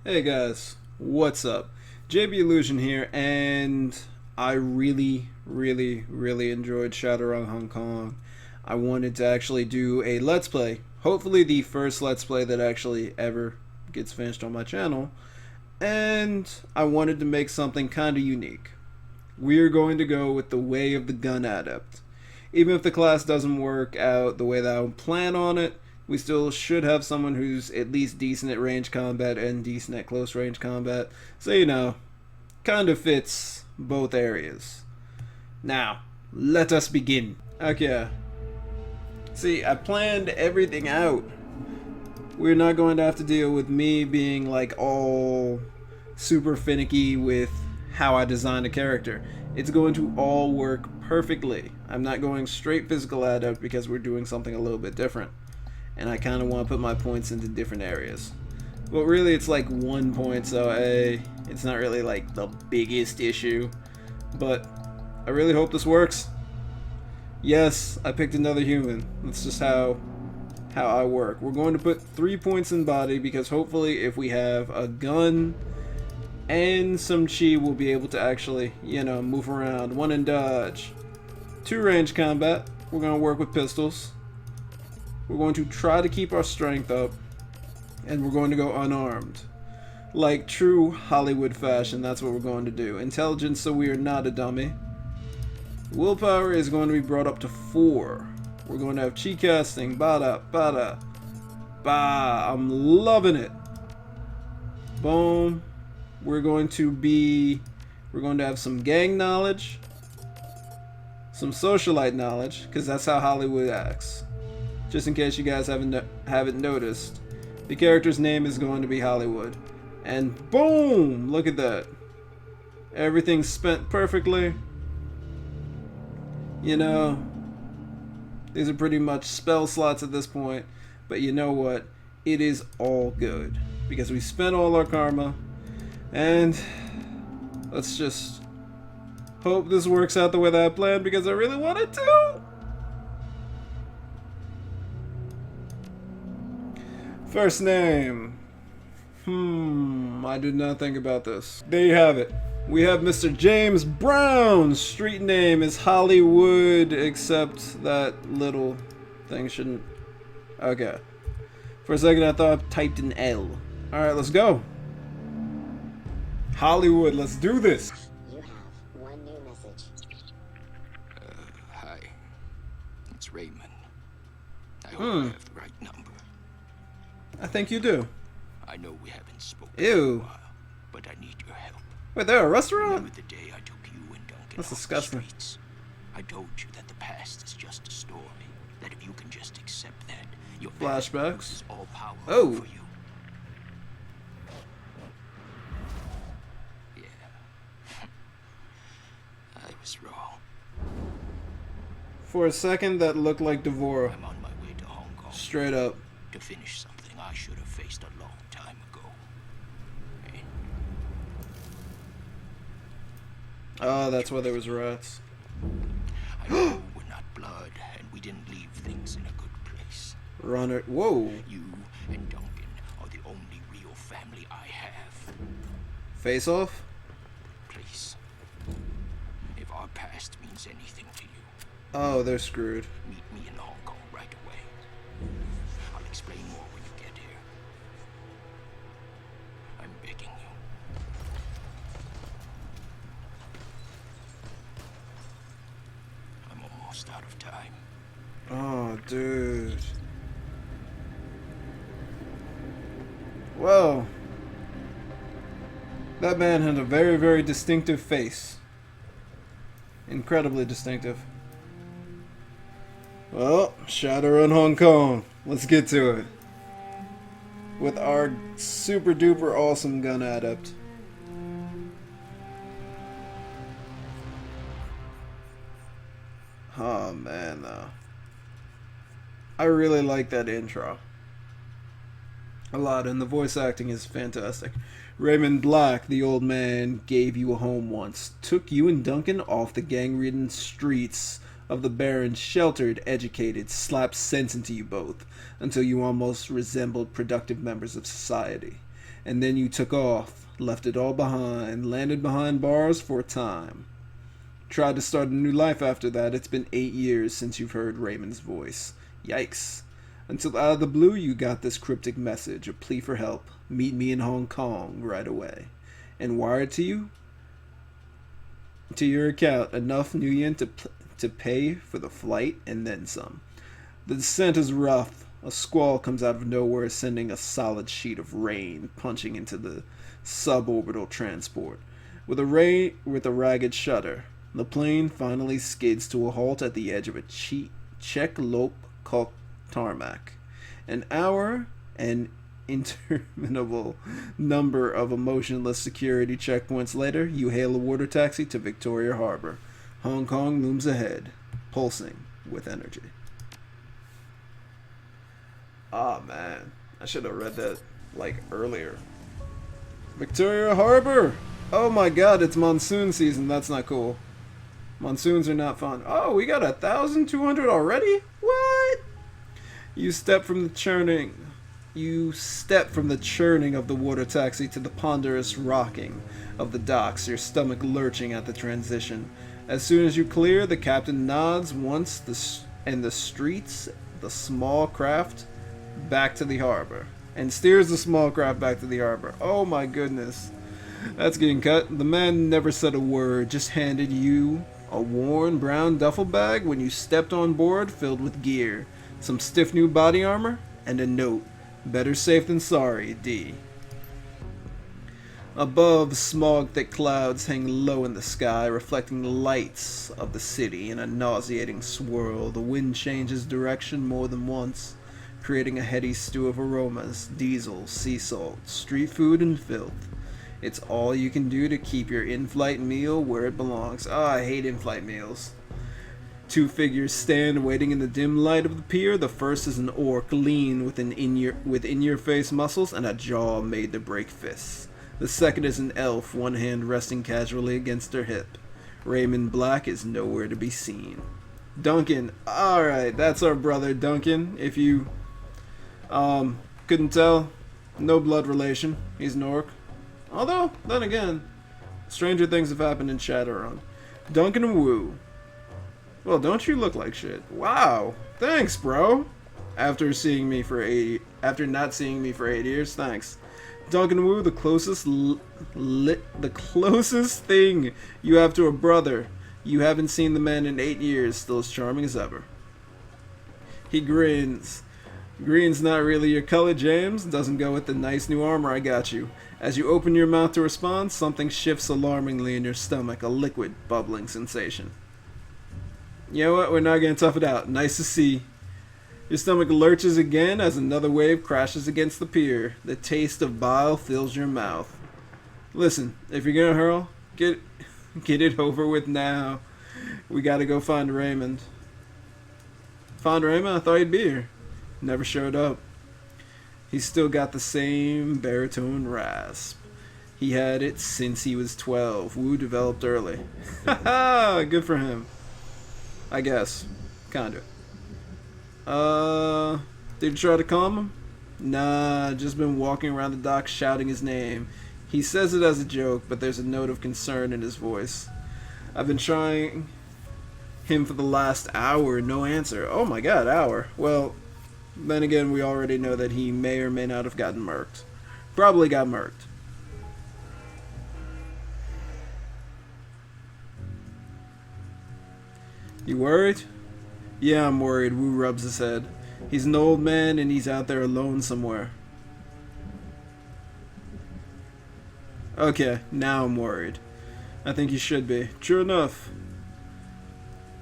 Hey guys, what's up? JBillusion here, and I really enjoyed Shadowrun Hong Kong. I wanted to actually do a Let's Play, hopefully the first Let's Play that actually ever gets finished on my channel, and I wanted to make something kinda unique. We're going to go with the way of the Gun Adept. Even if the class doesn't work out the way that I plan on it, we still should have someone who's at least decent at range combat and decent at close range combat. So, kind of fits both areas. Now, let us begin. Okay. See, I planned everything out. We're not going to have to deal with me being like all super finicky with how I design a character. It's going to all work perfectly. I'm not going straight physical adept because we're doing something a little bit different. And I kind of want to put my points into different areas. But really it's like 1 point, so it's not really like the biggest issue. But I really hope this works. Yes, I picked another human. That's just how I work. We're going to put 3 points in body because hopefully if we have a gun and some chi, we'll be able to actually, move around. 1 in dodge. 2 range combat. We're going to work with pistols. We're going to try to keep our strength up, and we're going to go unarmed. Like true Hollywood fashion, that's what we're going to do. Intelligence, so we are not a dummy. Willpower is going to be brought up to 4. We're going to have chi casting, bada, bada, ba. I'm loving it. Boom. We're going to have some gang knowledge, some socialite knowledge, because that's how Hollywood acts. Just in case you guys haven't noticed, the character's name is going to be Hollywood. And boom! Look at that. Everything's spent perfectly. These are pretty much spell slots at this point. But you know what? It is all good. Because we spent all our karma. And let's just hope this works out the way that I planned, because I really want it to. First name. I did not think about this. There you have it. We have Mr. James Brown. Street name is Hollywood, except that little thing shouldn't. Okay. For a second I thought I typed an L. Alright, let's go. Hollywood, let's do this. You have one new message. Hi. It's Raymond. I hope I have the right number. I think you do. I know we haven't spoken Ew. for a while, but I need your help. Wait, they're a restaurant? Remember the day I took you and Duncan That's off disgusting. the streets? I told you that the past is just a story. That if you can just accept that, your Flashbacks. is all powerful Oh. for you. Yeah. I was wrong. For a second, that looked like Devora. I'm on my way to Hong Kong. Straight up. To finish something I should have faced a long time ago. And Oh, that's why there was rats. I know we're not blood, and we didn't leave things in a good place. Runner. Whoa. You and Duncan are the only real family I have. Face off? Please, if our past means anything to you, Oh, they're screwed. meet me in Hong Kong right away. I'll explain more when you get here. I'm begging you. I'm almost out of time. Oh, dude. Well, that man had a very distinctive face. Incredibly distinctive. Well, Shadowrun Hong Kong. Let's get to it. With our super duper awesome Gun Adept. Oh man, though. I really like that intro. A lot, and the voice acting is fantastic. Raymond Black, the old man, gave you a home once, took you and Duncan off the gang-ridden streets of the barren, sheltered, educated, slapped sense into you both, until you almost resembled productive members of society. And then you took off, left it all behind, landed behind bars for a time. Tried to start a new life after that. It's been 8 years since you've heard Raymond's voice. Yikes. Until out of the blue you got this cryptic message, a plea for help. Meet me in Hong Kong right away. And wired to you? To your account, enough Nguyen to pay for the flight and then some. The descent is rough. A squall comes out of nowhere, sending a solid sheet of rain punching into the suborbital transport. With a ragged shudder, the plane finally skids to a halt at the edge of a Czech Lope Kalk tarmac. An hour and interminable number of emotionless security checkpoints later, you hail a water taxi to Victoria Harbor. Hong Kong looms ahead, pulsing with energy. Ah, man. I should have read that, like, earlier. Victoria Harbor! Oh my god, it's monsoon season. That's not cool. Monsoons are not fun. Oh, we got 1,200 already? What? You step from the churning of the water taxi to the ponderous rocking of the docks, your stomach lurching at the transition. As soon as you clear, the captain nods once the streets the small craft back to the harbor. And steers the small craft back to the harbor. Oh my goodness. That's getting cut. The man never said a word, just handed you a worn brown duffel bag when you stepped on board filled with gear, some stiff new body armor, and a note. Better safe than sorry, D. Above, smog-thick clouds hang low in the sky, reflecting the lights of the city in a nauseating swirl. The wind changes direction more than once, creating a heady stew of aromas, diesel, sea salt, street food, and filth. It's all you can do to keep your in-flight meal where it belongs. Oh, I hate in-flight meals. Two figures stand waiting in the dim light of the pier. The first is an orc, lean with in-your-face muscles and a jaw made to break fists. The second is an elf, one hand resting casually against her hip. Raymond Black is nowhere to be seen. Duncan. Alright, that's our brother Duncan. If you couldn't tell, no blood relation. He's an orc. Although, then again, stranger things have happened in Shadowrun. Duncan Wu. Well, don't you look like shit? Wow. Thanks, bro. After not seeing me for 8 years, thanks. Duncan Wu, the closest thing you have to a brother. You haven't seen the man in 8 years, still as charming as ever. He grins. Green's not really your color, James. Doesn't go with the nice new armor I got you. As you open your mouth to respond, something shifts alarmingly in your stomach, a liquid, bubbling sensation. You know what? We're not going to tough it out. Nice to see. Your stomach lurches again as another wave crashes against the pier. The taste of bile fills your mouth. Listen, if you're going to hurl, get it over with now. We got to go find Raymond. Find Raymond? I thought he'd be here. Never showed up. He's still got the same baritone rasp. He had it since he was 12. Wu developed early. Haha, good for him. I guess. Kinda. Did you try to calm him? Nah, just been walking around the dock shouting his name. He says it as a joke, but there's a note of concern in his voice. I've been trying him for the last hour, no answer. Oh my god, hour. Well, then again, we already know that he may or may not have gotten murked. Probably got murked. You worried? Yeah, I'm worried. Wu rubs his head. He's an old man and he's out there alone somewhere. Okay, now I'm worried. I think you should be. True enough.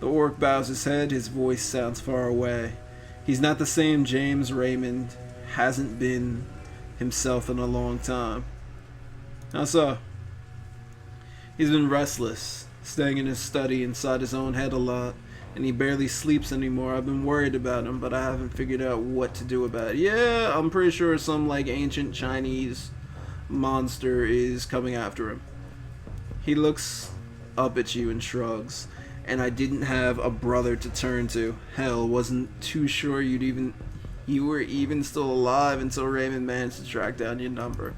The orc bows his head. His voice sounds far away. He's not the same James Raymond. Hasn't been himself in a long time. How so? He's been restless, staying in his study inside his own head a lot, and he barely sleeps anymore. I've been worried about him, but I haven't figured out what to do about it. Yeah, I'm pretty sure some like ancient Chinese monster is coming after him. He looks up at you and shrugs. And I didn't have a brother to turn to. Hell, wasn't too sure you were even still alive until Raymond managed to track down your number.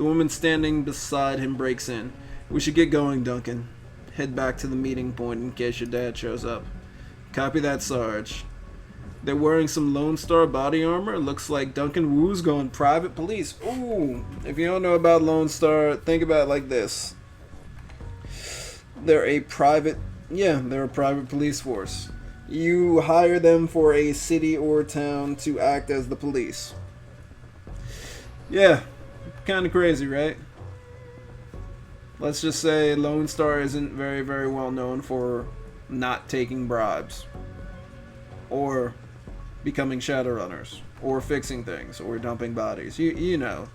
The woman standing beside him breaks in. We should get going, Duncan. Head back to the meeting point in case your dad shows up. Copy that, Sarge. They're wearing some Lone Star body armor. Looks like Duncan Wu's going private police. Ooh, if you don't know about Lone Star, think about it like this. They're a private police force. You hire them for a city or town to act as the police. Yeah, kind of crazy, right? Let's just say Lone Star isn't very, very well known for not taking bribes, or becoming Shadowrunners, or fixing things, or dumping bodies. You know.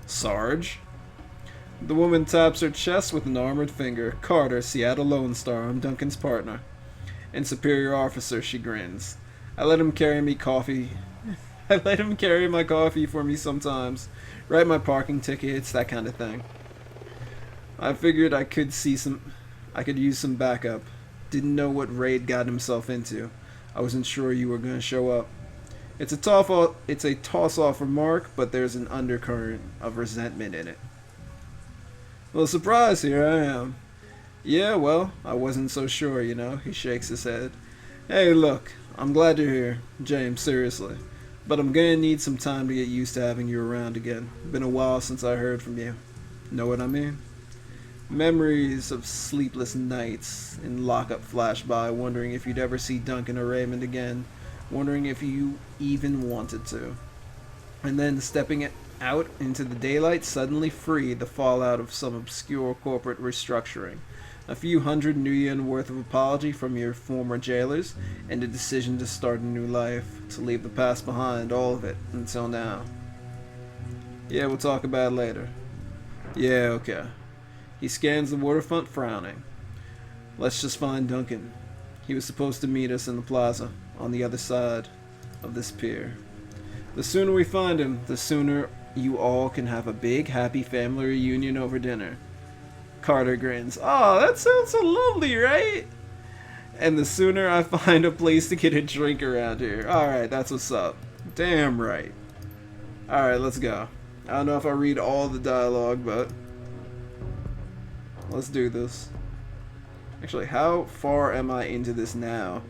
Sarge? The woman taps her chest with an armored finger. Carter, Seattle Lone Star. I'm Duncan's partner. And superior officer, she grins. I let him carry my coffee for me sometimes. Write my parking tickets, that kind of thing. I figured I could use some backup. Didn't know what raid got himself into. I wasn't sure you were going to show up. It's a toss-off remark, but there's an undercurrent of resentment in it. Well, surprise, here I am. Yeah, well, I wasn't so sure, you know. He shakes his head. Hey, look, I'm glad you're here, James, seriously. But I'm gonna need some time to get used to having you around again. Been a while since I heard from you. Know what I mean? Memories of sleepless nights in lockup flash by, wondering if you'd ever see Duncan or Raymond again, wondering if you even wanted to. And then stepping out into the daylight, suddenly free, the fallout of some obscure corporate restructuring. A few hundred new yen worth of apology from your former jailers, and a decision to start a new life, to leave the past behind, all of it, until now. Yeah, we'll talk about it later. Yeah, okay. He scans the waterfront, frowning. Let's just find Duncan. He was supposed to meet us in the plaza, on the other side of this pier. The sooner we find him, the sooner you all can have a big, happy family reunion over dinner. Carter grins. Oh, that sounds so lovely, right? And the sooner I find a place to get a drink around here. Alright, that's what's up. Damn right. Alright, let's go. I don't know if I read all the dialogue, but let's do this. Actually, how far am I into this now?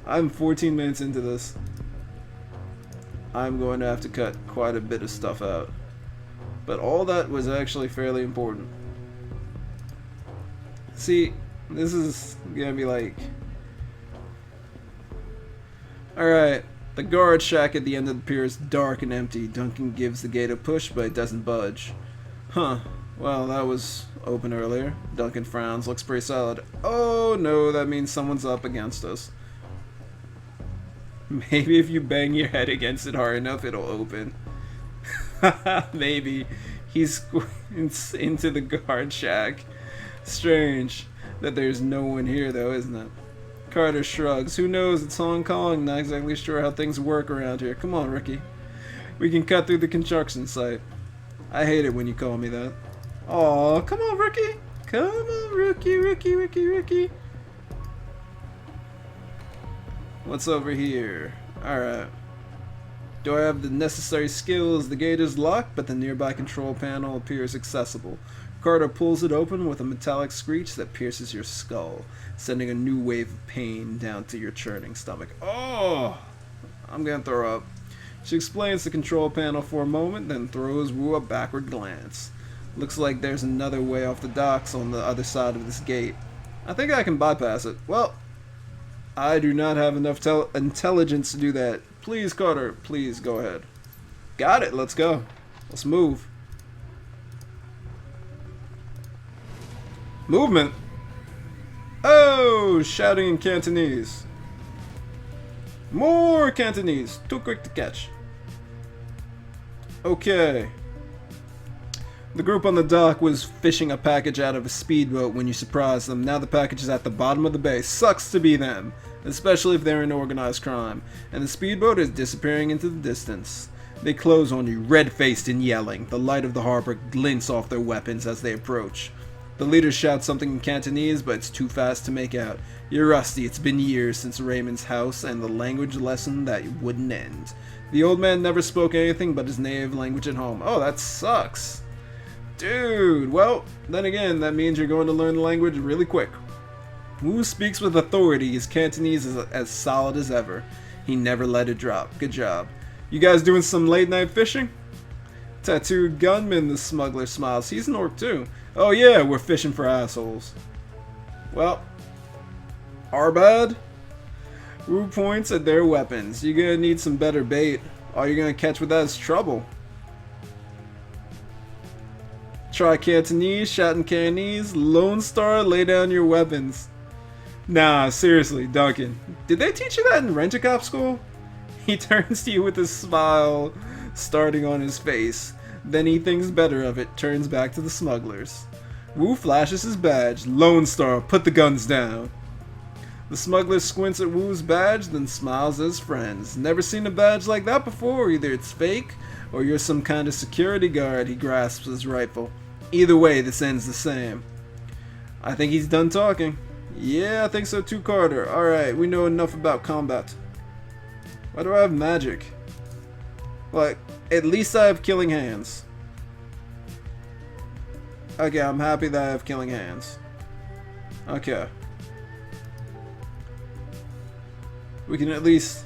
I'm 14 minutes into this. I'm going to have to cut quite a bit of stuff out. But all that was actually fairly important. See, this is gonna be like... Alright, the guard shack at the end of the pier is dark and empty. Duncan gives the gate a push, but it doesn't budge. Huh, well, that was open earlier. Duncan frowns, looks pretty solid. Oh no, that means someone's up against us. Maybe if you bang your head against it hard enough, it'll open. Maybe. He squints into the guard shack. Strange that there's no one here, though, isn't it? Carter shrugs. Who knows? It's Hong Kong. Not exactly sure how things work around here. Come on, Ricky. We can cut through the construction site. I hate it when you call me that. Aw, come on, Ricky. Come on, Ricky. What's over here? Alright. Do I have the necessary skills? The gate is locked, but the nearby control panel appears accessible. Carter pulls it open with a metallic screech that pierces your skull, sending a new wave of pain down to your churning stomach. Oh! I'm gonna throw up. She explains the control panel for a moment, then throws Wu a backward glance. Looks like there's another way off the docks on the other side of this gate. I think I can bypass it. Well, I do not have enough intelligence to do that. Please, Carter, please go ahead. Got it, let's go. Let's move. Movement. Oh, shouting in Cantonese. More Cantonese. Too quick to catch. Okay. The group on the dock was fishing a package out of a speedboat when you surprised them. Now the package is at the bottom of the bay. Sucks to be them, especially if they're in organized crime. And the speedboat is disappearing into the distance. They close on you, red-faced and yelling. The light of the harbor glints off their weapons as they approach. The leader shouts something in Cantonese, but it's too fast to make out. You're rusty. It's been years since Raymond's house and the language lesson that wouldn't end. The old man never spoke anything but his native language at home. Oh, that sucks. Dude, well, then again, that means you're going to learn the language really quick. Wu speaks with authority. His Cantonese is as solid as ever. He never let it drop. Good job. You guys doing some late night fishing? Tattooed gunman, the smuggler smiles. He's an orc too. Oh yeah, we're fishing for assholes. Well, our bad. Wu points at their weapons. You're gonna need some better bait. All you're gonna catch with that is trouble. Try Cantonese, shout in Cantonese. Lone Star, lay down your weapons. Nah, seriously, Duncan. Did they teach you that in Rent-A-Cop school? He turns to you with a smile starting on his face. Then he thinks better of it, turns back to the smugglers. Wu flashes his badge. Lone Star, put the guns down. The smuggler squints at Wu's badge, then smiles at his friends. Never seen a badge like that before. Either it's fake, or you're some kind of security guard. He grasps his rifle. Either way, this ends the same. I think he's done talking. Yeah, I think so too, Carter. Alright, we know enough about combat. Why do I have magic? Like, at least I have killing hands. Okay, I'm happy that I have killing hands. Okay. We can at least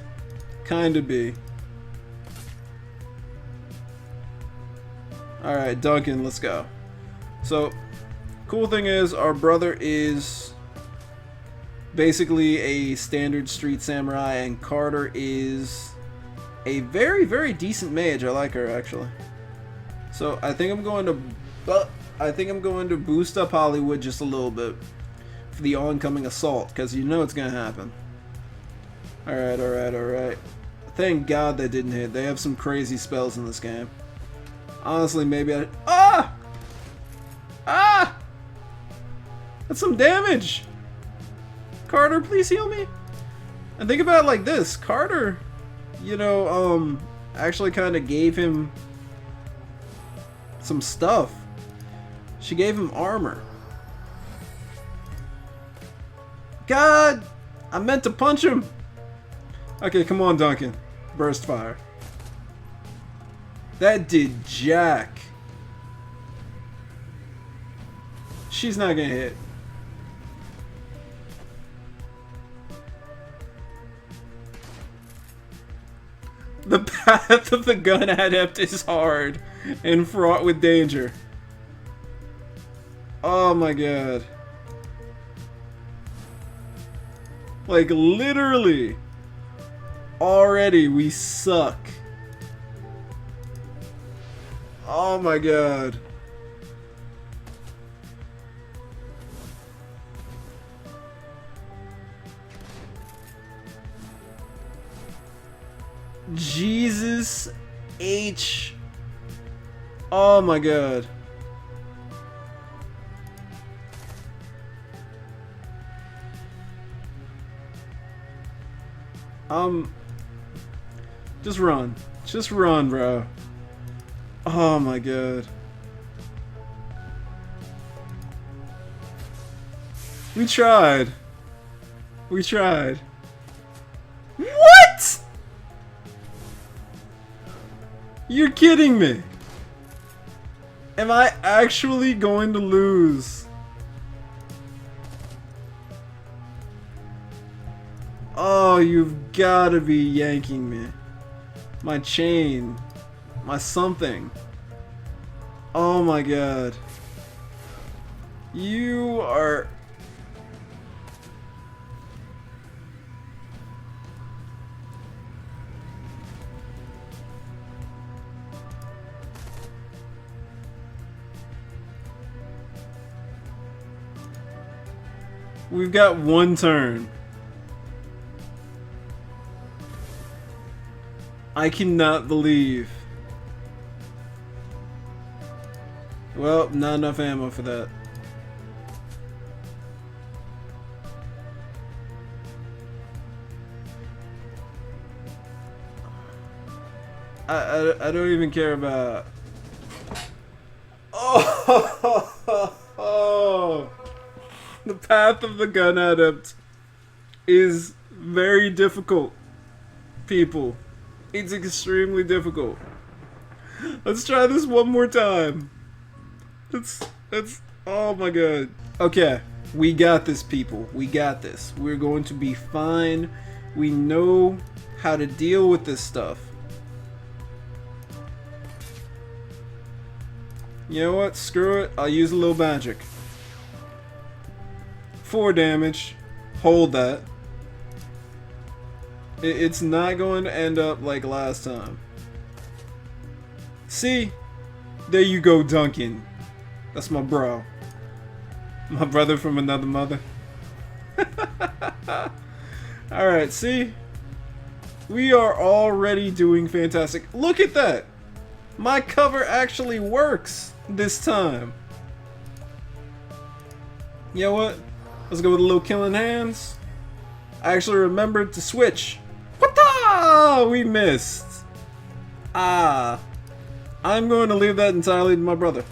kinda be. Alright, Duncan, let's go. So, cool thing is, our brother is basically a standard street samurai, and Carter is a very, very decent mage. I like her, actually. So, I think I'm going to boost up Hollywood just a little bit for the oncoming assault, because you know it's going to happen. Alright, alright, alright. Thank God that didn't hit. They have some crazy spells in this game. Honestly, maybe I... Ah! Ah! That's some damage! Carter, please heal me? And think about it like this. Carter, you know, actually kind of gave him some stuff. She gave him armor. God! I meant to punch him! Okay, come on, Duncan. Burst fire. That did jack. She's not gonna hit. The path of the Gun Adept is hard and fraught with danger. Oh my god. Like, literally. Already, we suck. Oh my god. Jesus H. Oh my god. Just run. Just run, bro. Oh my god. We tried. We tried. What? You're kidding me. Am I actually going to lose? Oh, you've got to be yanking me. My chain. My something. Oh my god. You are... We've got one turn. I cannot believe. Well, not enough ammo for that. I don't even care about... Oh! Oh, the path of the Gun Adept is very difficult, people. It's extremely difficult. Let's try this one more time. It's, oh my god. Okay, we got this, people. We got this. We're going to be fine. We know how to deal with this stuff. You know what? Screw it. I'll use a little magic. 4 damage. Hold that. It's not going to end up like last time. See? There you go, Duncan. That's my bro. My brother from another mother. Alright, see? We are already doing fantastic. Look at that! My cover actually works this time. You know what? Let's go with a little killing hands. I actually remembered to switch. What? We missed. Ah. I'm going to leave that entirely to my brother.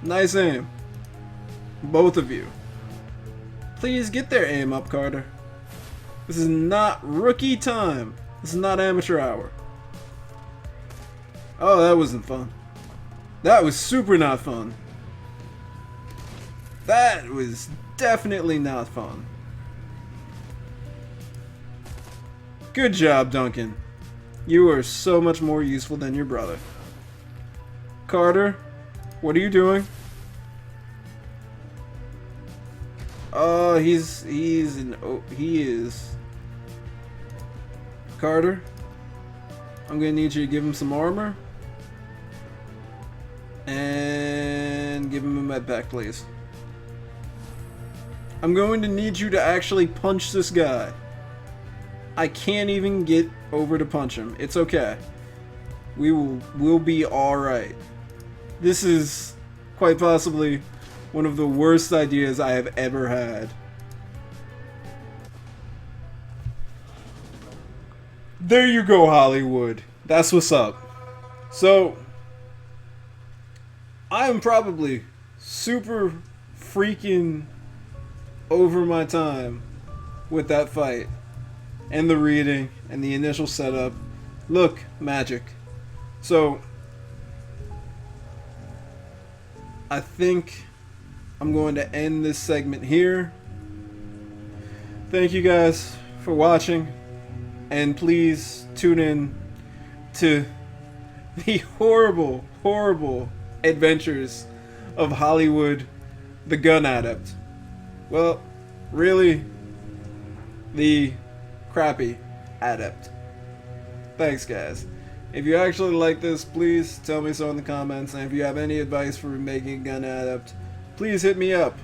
Nice aim. Both of you. Please get their aim up, Carter. This is not rookie time. This is not amateur hour. Oh, that wasn't fun. That was super not fun. That was definitely not fun. Good job, Duncan. You are so much more useful than your brother. Carter, what are you doing? Oh, he is. Carter, I'm gonna need you to give him some armor. And give him a med pack, please. I'm going to need you to actually punch this guy. I can't even get over to punch him. It's okay. We'll be alright. This is quite possibly one of the worst ideas I have ever had. There you go, Hollywood. That's what's up. So, I am probably super freaking over my time with that fight. And the reading, and the initial setup. Look, magic. So, I think I'm going to end this segment here. Thank you guys for watching. And please tune in to the horrible, horrible adventures of Hollywood, the Gun Adept. Well, really, the crappy adept. Thanks, guys. If you actually like this, please tell me so in the comments, and if you have any advice for making a Gun Adept, please hit me up.